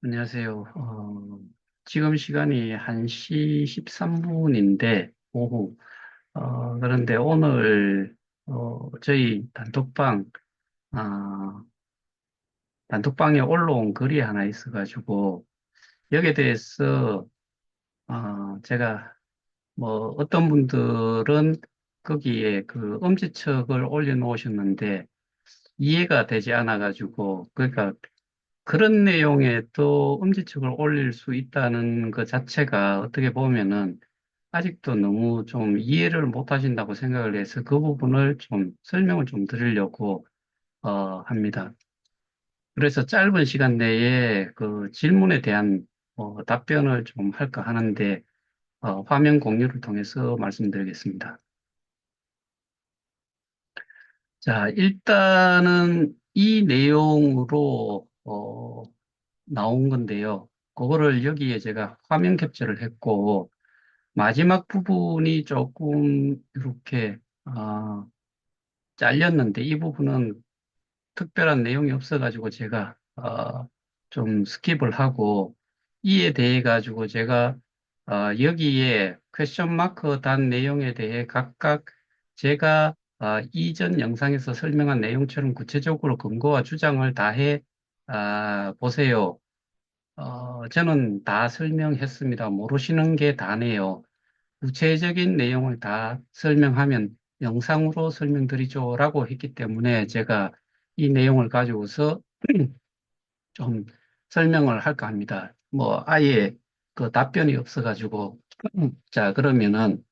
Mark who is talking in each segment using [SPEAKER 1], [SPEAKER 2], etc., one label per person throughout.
[SPEAKER 1] 안녕하세요. 지금 시간이 1시 13분인데, 오후. 그런데 오늘, 저희 단톡방에 올라온 글이 하나 있어가지고, 여기에 대해서, 제가, 어떤 분들은 거기에 그 엄지척을 올려놓으셨는데, 이해가 되지 않아가지고, 그러니까 그런 내용에 또 엄지척을 올릴 수 있다는 것 자체가 어떻게 보면은 아직도 너무 좀 이해를 못 하신다고 생각을 해서 그 부분을 좀 설명을 좀 드리려고 합니다. 그래서 짧은 시간 내에 그 질문에 대한 답변을 좀 할까 하는데 화면 공유를 통해서 말씀드리겠습니다. 자, 일단은 이 내용으로 나온 건데요. 그거를 여기에 제가 화면 캡처를 했고, 마지막 부분이 조금 이렇게, 잘렸는데, 이 부분은 특별한 내용이 없어가지고 제가, 좀 스킵을 하고, 이에 대해 가지고 제가, 여기에 퀘스천 마크 단 내용에 대해 각각 제가, 이전 영상에서 설명한 내용처럼 구체적으로 근거와 주장을 다해, 보세요. 저는 다 설명했습니다. 모르시는 게 다네요. 구체적인 내용을 다 설명하면 영상으로 설명드리죠. 라고 했기 때문에 제가 이 내용을 가지고서 좀 설명을 할까 합니다. 아예 그 답변이 없어가지고. 자, 그러면은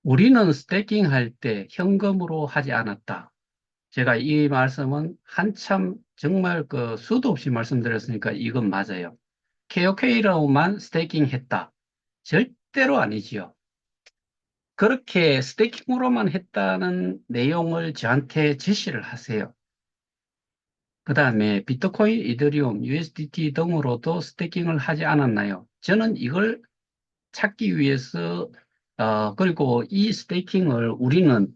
[SPEAKER 1] 우리는 스태킹 할 때 현금으로 하지 않았다. 제가 이 말씀은 한참 정말 그 수도 없이 말씀드렸으니까 이건 맞아요. KOK로만 스테이킹 했다. 절대로 아니지요. 그렇게 스테이킹으로만 했다는 내용을 저한테 제시를 하세요. 그 다음에 비트코인, 이더리움, USDT 등으로도 스테이킹을 하지 않았나요? 저는 이걸 찾기 위해서, 그리고 이 스테이킹을 우리는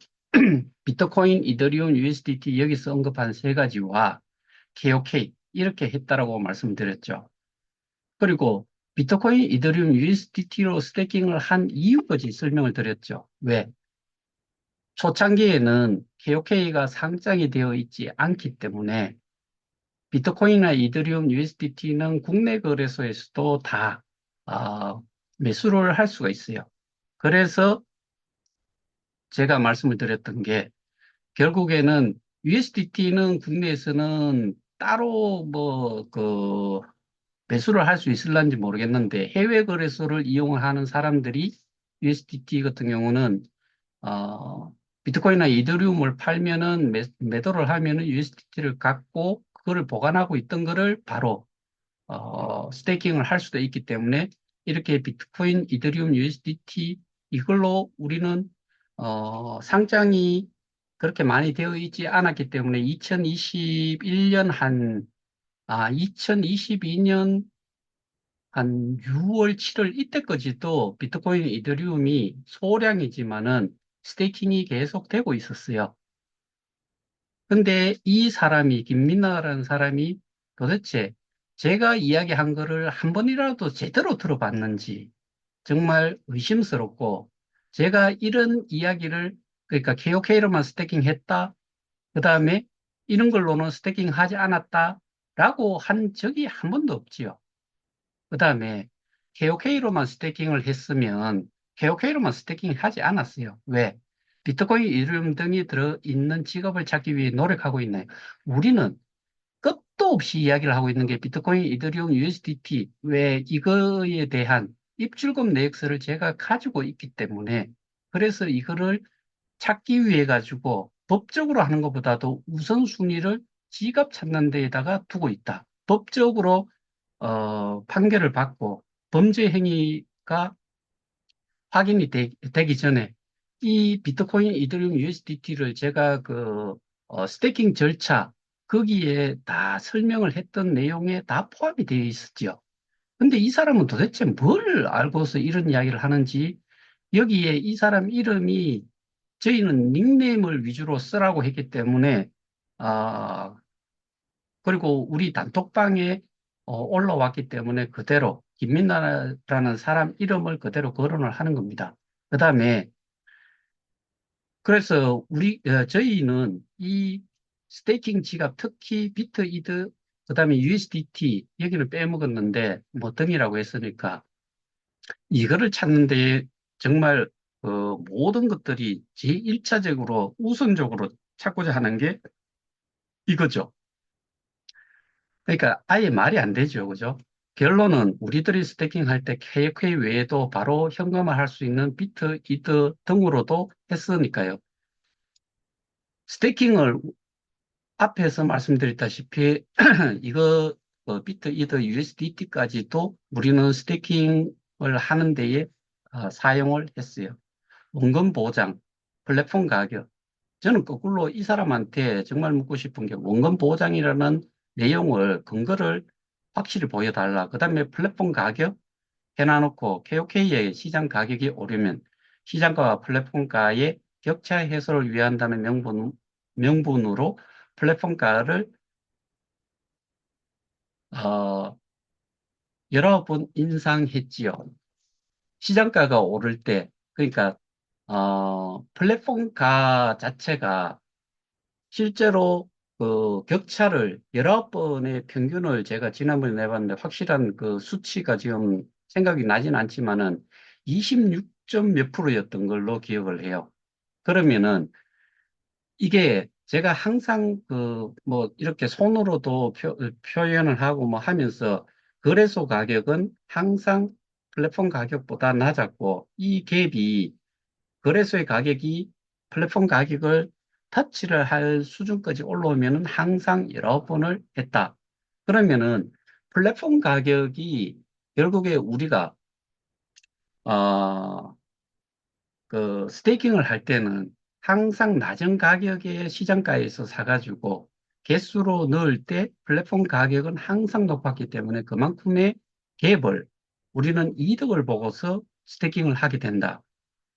[SPEAKER 1] 비트코인, 이더리움, USDT 여기서 언급한 세 가지와 KOK 이렇게 했다라고 말씀드렸죠. 그리고 비트코인, 이더리움, USDT로 스태킹을 한 이유까지 설명을 드렸죠. 왜? 초창기에는 KOK가 상장이 되어 있지 않기 때문에 비트코인이나 이더리움, USDT는 국내 거래소에서도 다 매수를 할 수가 있어요. 그래서 제가 말씀을 드렸던 게 결국에는 USDT는 국내에서는 따로 매수를 할 수 있을런지 모르겠는데 해외 거래소를 이용하는 사람들이 USDT 같은 경우는 비트코인이나 이더리움을 팔면은 매도를 하면은 USDT를 갖고 그거를 보관하고 있던 거를 바로 스테이킹을 할 수도 있기 때문에 이렇게 비트코인, 이더리움, USDT 이걸로 우리는 상장이 그렇게 많이 되어 있지 않았기 때문에 2021년 2022년 한 6월, 7월 이때까지도 비트코인, 이더리움이 소량이지만은 스테이킹이 계속되고 있었어요. 근데 이 사람이, 김민나라는 사람이 도대체 제가 이야기한 거를 한 번이라도 제대로 들어봤는지 정말 의심스럽고 제가 이런 이야기를 그러니까 KOK로만 스테이킹 했다. 그 다음에 이런 걸로는 스테이킹 하지 않았다라고 한 적이 한 번도 없지요. 그 다음에 KOK로만 스테이킹을 했으면 KOK로만 스테이킹 하지 않았어요. 왜? 비트코인, 이름 등이 들어있는 직업을 찾기 위해 노력하고 있나요? 우리는 끝도 없이 이야기를 하고 있는 게 비트코인, 이더리움, USDT 왜 이거에 대한 입출금 내역서를 제가 가지고 있기 때문에 그래서 이거를 찾기 위해 가지고 법적으로 하는 것보다도 우선순위를 지갑 찾는 데에다가 두고 있다. 법적으로 판결을 받고 범죄 행위가 확인이 되기 전에 이 비트코인, 이더리움, USDT를 제가 스테이킹 절차 거기에 다 설명을 했던 내용에 다 포함이 되어 있었죠. 근데 이 사람은 도대체 뭘 알고서 이런 이야기를 하는지 여기에 이 사람 이름이 저희는 닉네임을 위주로 쓰라고 했기 때문에 아, 그리고 우리 단톡방에 올라왔기 때문에 그대로 김민나라는 사람 이름을 그대로 거론을 하는 겁니다. 그 다음에 그래서 저희는 이 스테이킹 지갑, 특히 비트 이드, 그다음에 USDT 여기는 빼먹었는데 뭐 등이라고 했으니까 이거를 찾는데 정말 모든 것들이 제1차적으로 우선적으로 찾고자 하는 게 이거죠. 그러니까 아예 말이 안 되죠, 그죠? 결론은 우리들이 스테이킹 할 때 KK 외에도 바로 현금화 할 수 있는 비트, 이드 등으로도 했으니까요. 스테이킹을 앞에서 말씀드렸다시피 이거 비트 이더 USDT까지도 우리는 스테이킹을 하는 데에 사용을 했어요. 원금 보장, 플랫폼 가격. 저는 거꾸로 이 사람한테 정말 묻고 싶은 게 원금 보장이라는 내용을 근거를 확실히 보여달라. 그다음에 플랫폼 가격 해놔놓고 KOK의 시장 가격이 오르면 시장가와 플랫폼가의 격차 해소를 위한다는 명분으로 플랫폼가를 어, 여러 번 인상했지요. 시장가가 오를 때, 그러니까 플랫폼가 자체가 실제로 그 격차를 여러 번의 평균을 제가 지난번에 내봤는데 확실한 그 수치가 지금 생각이 나진 않지만은 26점 몇 프로였던 걸로 기억을 해요. 그러면은 이게 제가 항상 그 뭐 이렇게 손으로도 표현을 하고 뭐 하면서 거래소 가격은 항상 플랫폼 가격보다 낮았고 이 갭이 거래소의 가격이 플랫폼 가격을 터치를 할 수준까지 올라오면은 항상 여러 번을 했다. 그러면은 플랫폼 가격이 결국에 우리가 어, 그 스테이킹을 할 때는 항상 낮은 가격의 시장가에서 사가지고 개수로 넣을 때 플랫폼 가격은 항상 높았기 때문에 그만큼의 갭을 우리는 이득을 보고서 스테이킹을 하게 된다.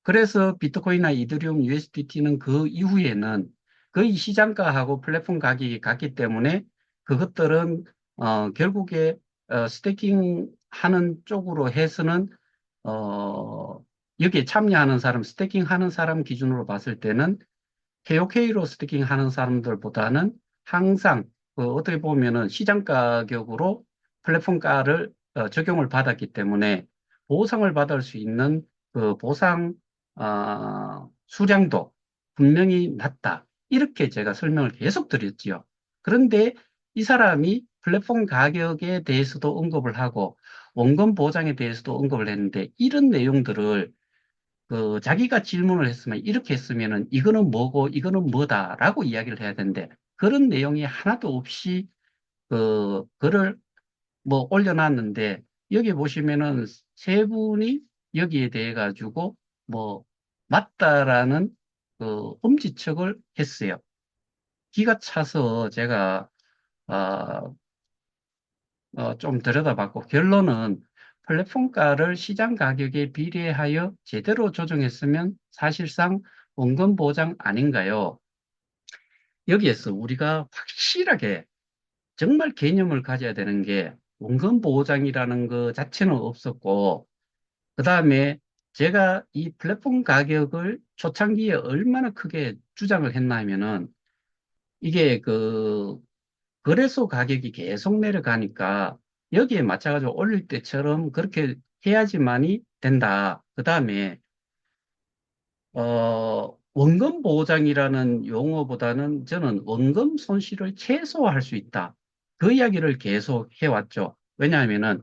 [SPEAKER 1] 그래서 비트코인이나 이더리움, USDT는 그 이후에는 거의 시장가하고 플랫폼 가격이 같기 때문에 그것들은 결국에 스테이킹 하는 쪽으로 해서는 어, 여기에 참여하는 사람, 스테이킹 하는 사람 기준으로 봤을 때는 KOK로 스태킹 하는 사람들보다는 항상 어떻게 보면은 시장 가격으로 플랫폼가를 적용을 받았기 때문에 보상을 받을 수 있는 그 보상 수량도 분명히 낮다. 이렇게 제가 설명을 계속 드렸지요. 그런데 이 사람이 플랫폼 가격에 대해서도 언급을 하고 원금 보장에 대해서도 언급을 했는데 이런 내용들을 자기가 질문을 했으면 이렇게 했으면은 이거는 뭐고 이거는 뭐다라고 이야기를 해야 되는데 그런 내용이 하나도 없이 글을 뭐 올려놨는데 여기 보시면은 세 분이 여기에 대해 가지고 뭐 맞다라는 엄지척을 했어요. 기가 차서 제가 어, 좀 들여다봤고 결론은 플랫폼가를 시장 가격에 비례하여 제대로 조정했으면 사실상 원금 보장 아닌가요? 여기에서 우리가 확실하게 정말 개념을 가져야 되는 게 원금 보장이라는 것 자체는 없었고 그 다음에 제가 이 플랫폼 가격을 초창기에 얼마나 크게 주장을 했냐면은 이게 거래소 가격이 계속 내려가니까 여기에 맞춰가지고 올릴 때처럼 그렇게 해야지만이 된다. 그 다음에, 원금 보장이라는 용어보다는 저는 원금 손실을 최소화할 수 있다. 그 이야기를 계속 해왔죠. 왜냐하면은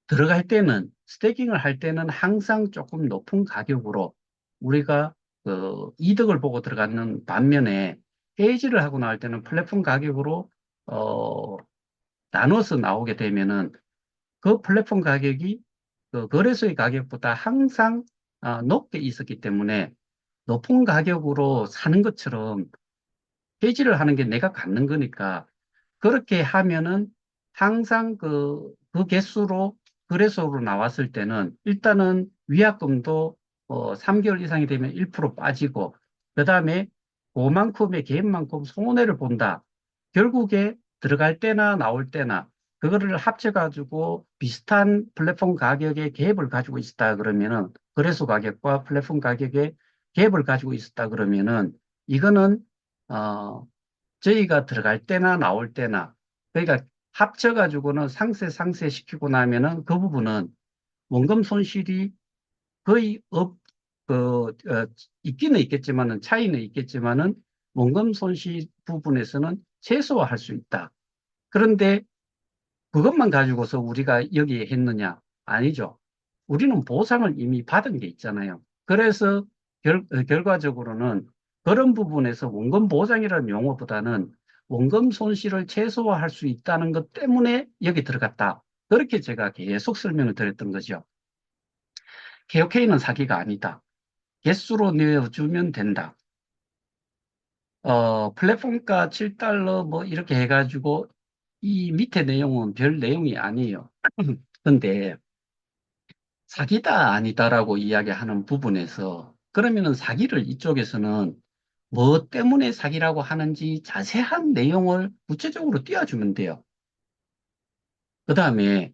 [SPEAKER 1] 들어갈 때는, 스테이킹을 할 때는 항상 조금 높은 가격으로 우리가 이득을 보고 들어가는 반면에 헤이지를 하고 나올 때는 플랫폼 가격으로 어, 나눠서 나오게 되면은 그 플랫폼 가격이 그 거래소의 가격보다 항상 높게 있었기 때문에 높은 가격으로 사는 것처럼 해지를 하는 게 내가 갖는 거니까 그렇게 하면은 항상 그 개수로 거래소로 나왔을 때는 일단은 위약금도 3개월 이상이 되면 1% 빠지고 그다음에 그만큼의 개인만큼 손해를 본다. 결국에 들어갈 때나 나올 때나 그거를 합쳐가지고 비슷한 플랫폼 가격의 갭을 가지고 있었다 그러면은, 거래소 가격과 플랫폼 가격의 갭을 가지고 있었다 그러면은, 이거는, 어, 저희가 들어갈 때나 나올 때나, 그러니까 합쳐가지고는 상세 시키고 나면은 그 부분은 원금 손실이 거의 있기는 있겠지만은, 차이는 있겠지만은, 원금 손실 부분에서는 최소화할 수 있다. 그런데 그것만 가지고서 우리가 여기에 했느냐? 아니죠. 우리는 보상을 이미 받은 게 있잖아요. 그래서 결과적으로는 그런 부분에서 원금 보상이라는 용어보다는 원금 손실을 최소화할 수 있다는 것 때문에 여기 들어갔다. 그렇게 제가 계속 설명을 드렸던 거죠. KOK는 사기가 아니다. 개수로 내어주면 된다. 플랫폼가 7달러 뭐 이렇게 해가지고 이 밑에 내용은 별 내용이 아니에요. 근데 사기다 아니다라고 이야기하는 부분에서 그러면은 사기를 이쪽에서는 뭐 때문에 사기라고 하는지 자세한 내용을 구체적으로 띄워주면 돼요. 그 다음에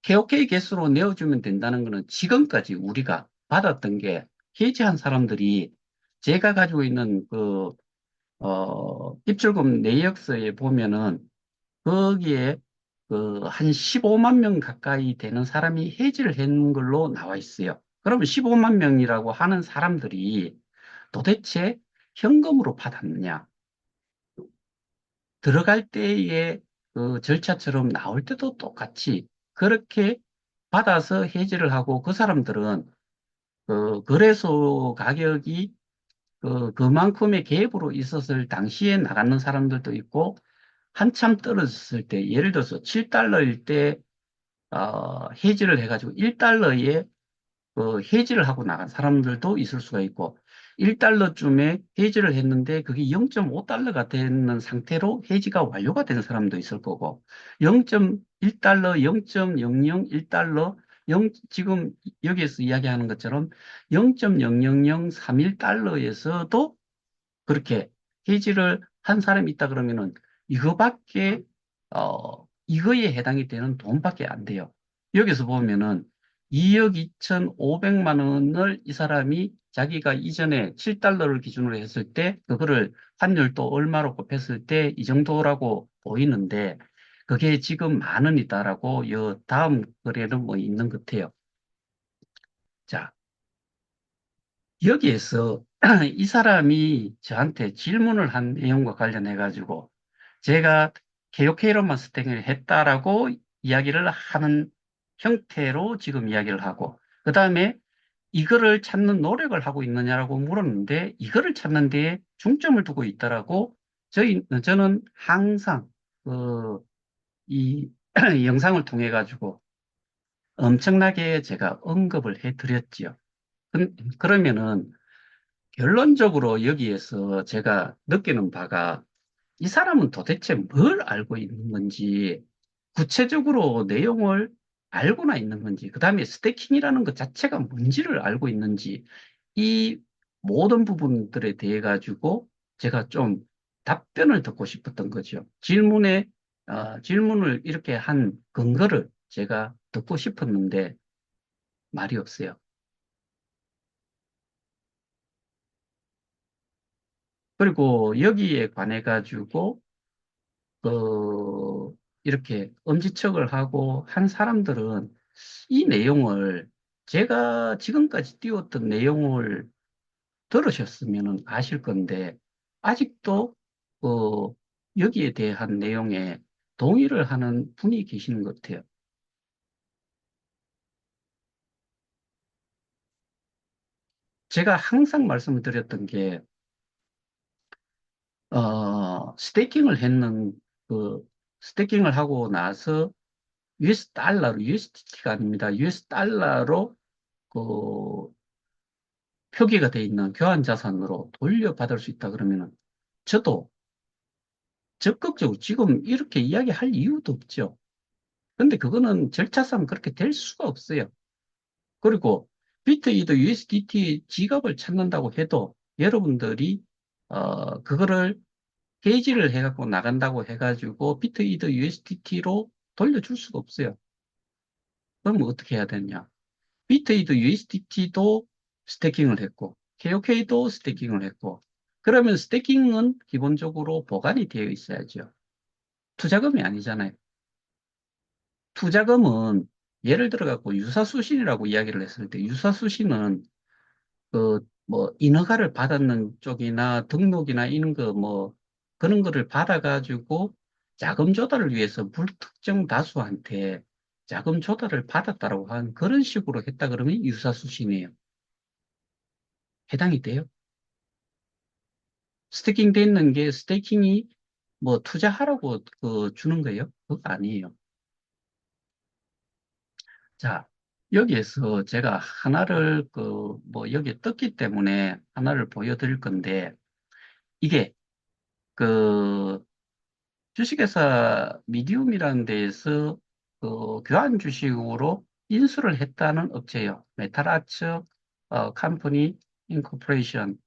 [SPEAKER 1] KOK 개수로 내어주면 된다는 거는 지금까지 우리가 받았던 게 해지한 사람들이 제가 가지고 있는 입출금 내역서에 보면은 거기에 한 15만 명 가까이 되는 사람이 해지를 했는 걸로 나와 있어요. 그러면 15만 명이라고 하는 사람들이 도대체 현금으로 받았느냐? 들어갈 때의 그 절차처럼 나올 때도 똑같이 그렇게 받아서 해지를 하고 그 사람들은 거래소 가격이 그만큼의 갭으로 있었을 당시에 나가는 사람들도 있고 한참 떨어졌을 때 예를 들어서 7달러일 때 해지를 해가지고 1달러에 해지를 하고 나간 사람들도 있을 수가 있고, 1달러쯤에 해지를 했는데 그게 0.5달러가 되는 상태로 해지가 완료가 된 사람도 있을 거고, 0.1달러, 0.001달러, 지금 여기에서 이야기하는 것처럼 0.00031달러에서도 그렇게 해지를 한 사람이 있다 그러면은 이거밖에 이거에 해당이 되는 돈밖에 안 돼요. 여기서 보면은 2억 2,500만 원을 이 사람이 자기가 이전에 7달러를 기준으로 했을 때 그거를 환율 또 얼마로 곱했을 때 이 정도라고 보이는데 그게 지금 만 원이다라고 요 다음 거래는 뭐 있는 것 같아요. 자, 여기에서 이 사람이 저한테 질문을 한 내용과 관련해 가지고 제가 KOK로만 스택을 했다라고 이야기를 하는 형태로 지금 이야기를 하고 그 다음에 이거를 찾는 노력을 하고 있느냐라고 물었는데 이거를 찾는 데에 중점을 두고 있다라고 저는 항상 이 영상을 통해 가지고 엄청나게 제가 언급을 해 드렸지요. 그러면은 결론적으로 여기에서 제가 느끼는 바가 이 사람은 도대체 뭘 알고 있는 건지, 구체적으로 내용을 알고나 있는 건지, 그 다음에 스태킹이라는 것 자체가 뭔지를 알고 있는지, 이 모든 부분들에 대해 가지고 제가 좀 답변을 듣고 싶었던 거죠. 질문을 이렇게 한 근거를 제가 듣고 싶었는데 말이 없어요. 그리고 여기에 관해 가지고 이렇게 엄지척을 하고 한 사람들은 이 내용을 제가 지금까지 띄웠던 내용을 들으셨으면 아실 건데, 아직도, 어, 여기에 대한 내용에 동의를 하는 분이 계시는 것 같아요. 제가 항상 말씀을 드렸던 게, 스테이킹을 그, 스테이킹을 하고 나서 US 달러로, USDT가 아닙니다. US 달러로 그 표기가 돼 있는 교환 자산으로 돌려받을 수 있다 그러면은 저도 적극적으로 지금 이렇게 이야기할 이유도 없죠. 근데 그거는 절차상 그렇게 될 수가 없어요. 그리고 비트이더 USDT 지갑을 찾는다고 해도 여러분들이 그거를 게이지를 해갖고 나간다고 해가지고 비트이더 USDT로 돌려줄 수가 없어요. 그럼 어떻게 해야 되냐? 비트에이도 USDT도 스태킹을 했고, KOK도 스태킹을 했고, 그러면 스태킹은 기본적으로 보관이 되어 있어야죠. 투자금이 아니잖아요. 투자금은 예를 들어 갖고 유사수신이라고 이야기를 했을 때 유사수신은 그 뭐 인허가를 받았는 쪽이나 등록이나 이런 거 뭐 그런 거를 받아가지고 자금 조달을 위해서 불특정 다수한테 자금 조달을 받았다라고 하는 그런 식으로 했다 그러면 유사수신이에요. 해당이 돼요. 스태킹 돼 있는 게 스태킹이 뭐 투자하라고 그 주는 거예요? 그거 아니에요. 자, 여기에서 제가 하나를 그 뭐 여기에 떴기 때문에 하나를 보여드릴 건데 이게 그 주식회사 미디움이라는 데에서 그 교환 주식으로 인수를 했다는 업체예요. 메탈아츠 컴퍼니 인코퍼레이션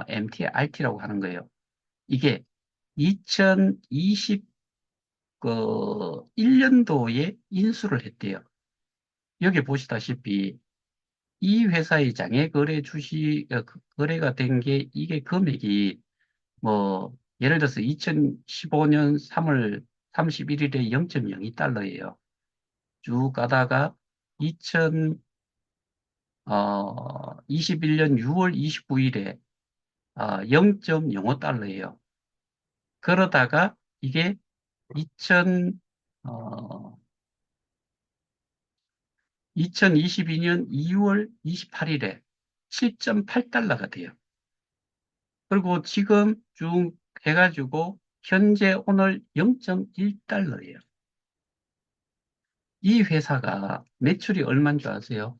[SPEAKER 1] MTRT라고 하는 거예요. 이게 2020 1년도에 인수를 했대요. 여기 보시다시피 이 회사의 장외 거래 주식 거래가 된 게 이게 금액이 뭐 예를 들어서 2015년 3월 31일에 0.02달러예요. 쭉 가다가 2021년 6월 29일에 0.05달러예요. 그러다가 이게 2000 어, 2022년 2월 28일에 7.8달러가 돼요. 그리고 지금 쭉 해가지고 현재 오늘 0.1달러예요. 이 회사가 매출이 얼마인 줄 아세요?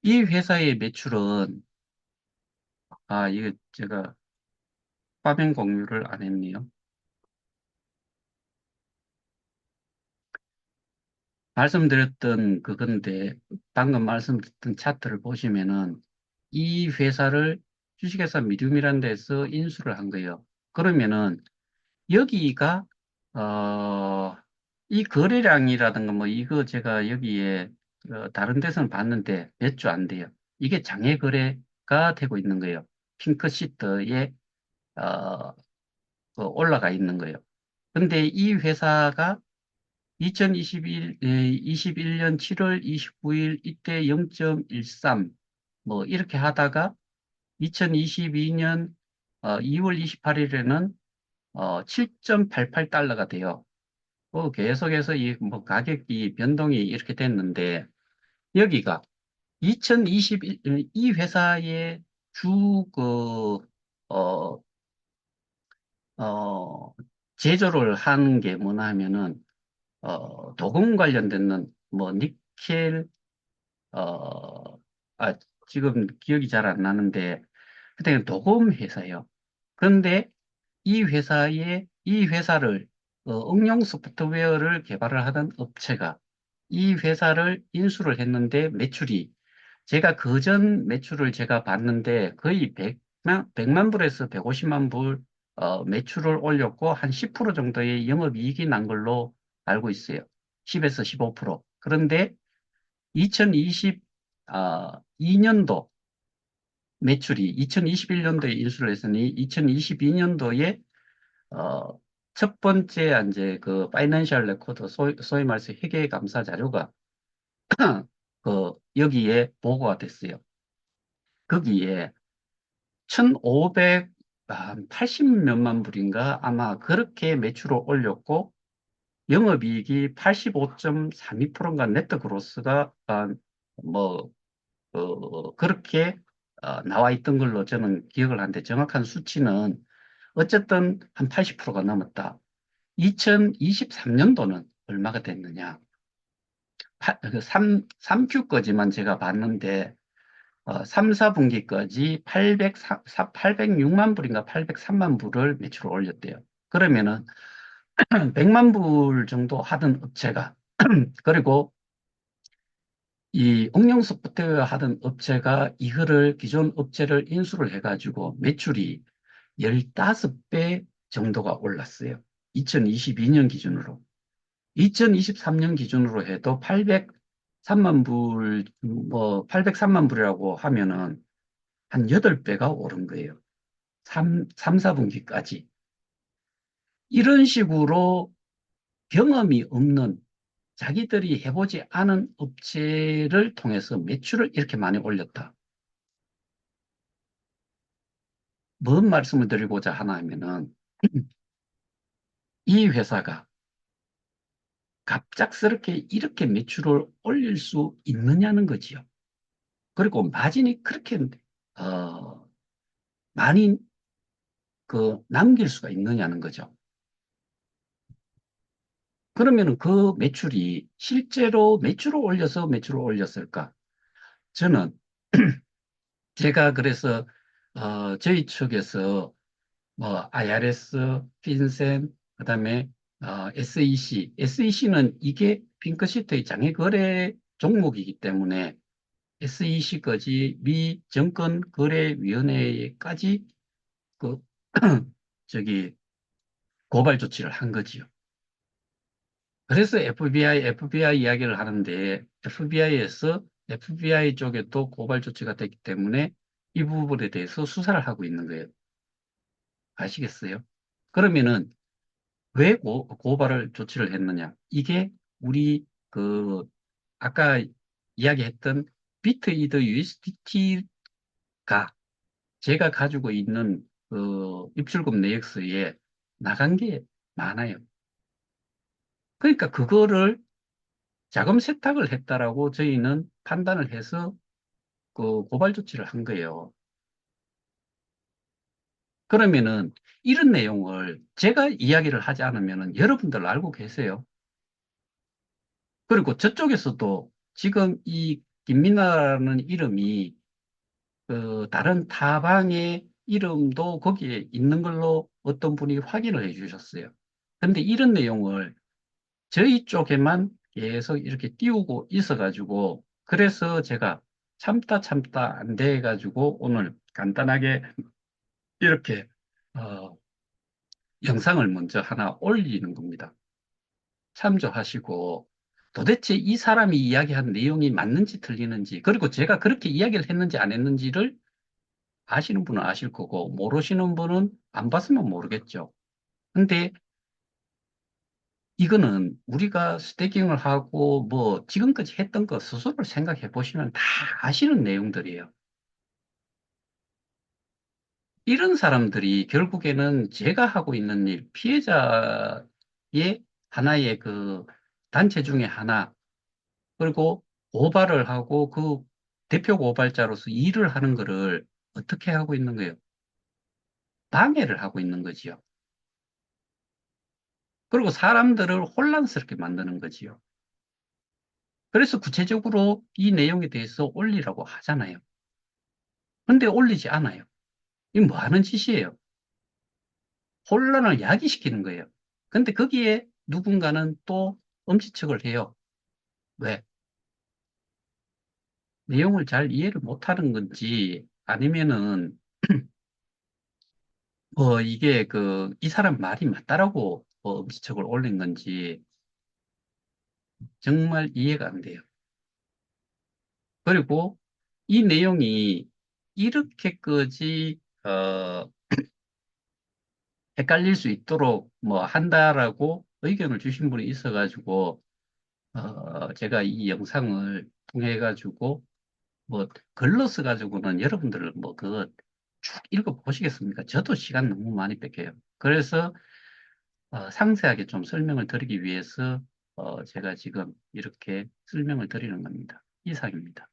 [SPEAKER 1] 이 회사의 매출은, 이게 제가 화면 공유를 안 했네요. 말씀드렸던 그건데, 방금 말씀드렸던 차트를 보시면은, 이 회사를 주식회사 미디움이라는 데서 인수를 한 거예요. 그러면은, 여기가, 어, 이 거래량이라든가 뭐, 이거 제가 여기에, 다른 데서는 봤는데, 몇 주 안 돼요. 이게 장외 거래가 되고 있는 거예요. 핑크 시트에 올라가 있는 거예요. 근데 이 회사가 21년 7월 29일 이때 0.13 뭐 이렇게 하다가 2022년 2월 28일에는 7.88달러가 돼요. 계속해서 이 뭐 가격이 변동이 이렇게 됐는데 여기가 2021, 이 회사의 주 어, 어, 제조를 하는 게 뭐냐 하면은, 도금 관련된 뭐, 니켈, 어, 아, 지금 기억이 잘 안 나는데, 그때 도금 회사예요. 그런데 이 회사를, 응용 소프트웨어를 개발을 하던 업체가 이 회사를 인수를 했는데 매출이 제가 그전 매출을 제가 봤는데 거의 100만 불에서 150만 불 매출을 올렸고 한 10% 정도의 영업이익이 난 걸로 알고 있어요. 10에서 15%. 그런데 2022년도 매출이 2021년도에 인수를 했으니 2022년도에 어, 첫 번째 이제 그 파이낸셜 레코드 소위 말해서 회계 감사 자료가 여기에 보고가 됐어요. 거기에 1,580 몇만 불인가 아마 그렇게 매출을 올렸고 영업이익이 85.32%인가 네트 그로스가 뭐 그렇게 나와 있던 걸로 저는 기억을 하는데 정확한 수치는 어쨌든 한 80%가 넘었다. 2023년도는 얼마가 됐느냐? 3, q 까지만 제가 봤는데 3, 4분기까지 806만 불인가 803만 불을 매출을 올렸대요. 그러면은 100만 불 정도 하던 업체가 그리고 이 응용 소프트웨어 하던 업체가 이거를 기존 업체를 인수를 해가지고 매출이 15배 정도가 올랐어요. 2022년 기준으로. 2023년 기준으로 해도 803만 불, 803만 불이라고 하면은 한 8배가 오른 거예요. 4분기까지. 이런 식으로 경험이 없는 자기들이 해보지 않은 업체를 통해서 매출을 이렇게 많이 올렸다. 뭔 말씀을 드리고자 하나 하면은 이 회사가 갑작스럽게 이렇게 매출을 올릴 수 있느냐는 거지요. 그리고 마진이 그렇게 어, 많이 남길 수가 있느냐는 거죠. 그러면은 그 매출이 실제로 매출을 올려서 매출을 올렸을까? 저는 제가 그래서 저희 측에서 뭐 IRS, 핀센, 그다음에 SEC, SEC는 이게 핑크시트의 장외거래 종목이기 때문에 SEC까지 미 증권거래위원회까지 그 저기 고발 조치를 한 거지요. 그래서 FBI 이야기를 하는데 FBI 쪽에 또 고발 조치가 됐기 때문에 이 부분에 대해서 수사를 하고 있는 거예요. 아시겠어요? 그러면은 왜 고발을 조치를 했느냐? 이게 우리 아까 이야기했던 비트이더 USDT가 제가 가지고 있는 입출금 내역서에 나간 게 많아요. 그러니까 그거를 자금 세탁을 했다라고 저희는 판단을 해서 그 고발 조치를 한 거예요. 그러면은 이런 내용을 제가 이야기를 하지 않으면은 여러분들 알고 계세요. 그리고 저쪽에서도 지금 이 김민아라는 이름이 다른 타방의 이름도 거기에 있는 걸로 어떤 분이 확인을 해 주셨어요. 근데 이런 내용을 저희 쪽에만 계속 이렇게 띄우고 있어가지고 그래서 제가 참다 참다 안 돼가지고 오늘 간단하게 이렇게 어, 영상을 먼저 하나 올리는 겁니다. 참조하시고 도대체 이 사람이 이야기한 내용이 맞는지 틀리는지 그리고 제가 그렇게 이야기를 했는지 안 했는지를 아시는 분은 아실 거고 모르시는 분은 안 봤으면 모르겠죠. 근데 이거는 우리가 스태킹을 하고 뭐 지금까지 했던 거 스스로 생각해 보시면 다 아시는 내용들이에요. 이런 사람들이 결국에는 제가 하고 있는 일, 피해자의 하나의 단체 중에 하나, 그리고 고발을 하고 그 대표 고발자로서 일을 하는 거를 어떻게 하고 있는 거예요? 방해를 하고 있는 거지요. 그리고 사람들을 혼란스럽게 만드는 거지요. 그래서 구체적으로 이 내용에 대해서 올리라고 하잖아요. 근데 올리지 않아요. 이게 뭐 하는 짓이에요? 혼란을 야기시키는 거예요. 근데 거기에 누군가는 또 엄지척을 해요. 왜? 내용을 잘 이해를 못하는 건지 아니면은 이게 이 사람 말이 맞다라고 엄지척을 올린 건지 정말 이해가 안 돼요. 그리고 이 내용이 이렇게까지 헷갈릴 수 있도록 뭐 한다라고 의견을 주신 분이 있어가지고 제가 이 영상을 통해 가지고 뭐 글로 써가지고는 여러분들 뭐 그거 쭉 읽어보시겠습니까? 저도 시간 너무 많이 뺏겨요. 그래서 상세하게 좀 설명을 드리기 위해서 제가 지금 이렇게 설명을 드리는 겁니다. 이상입니다.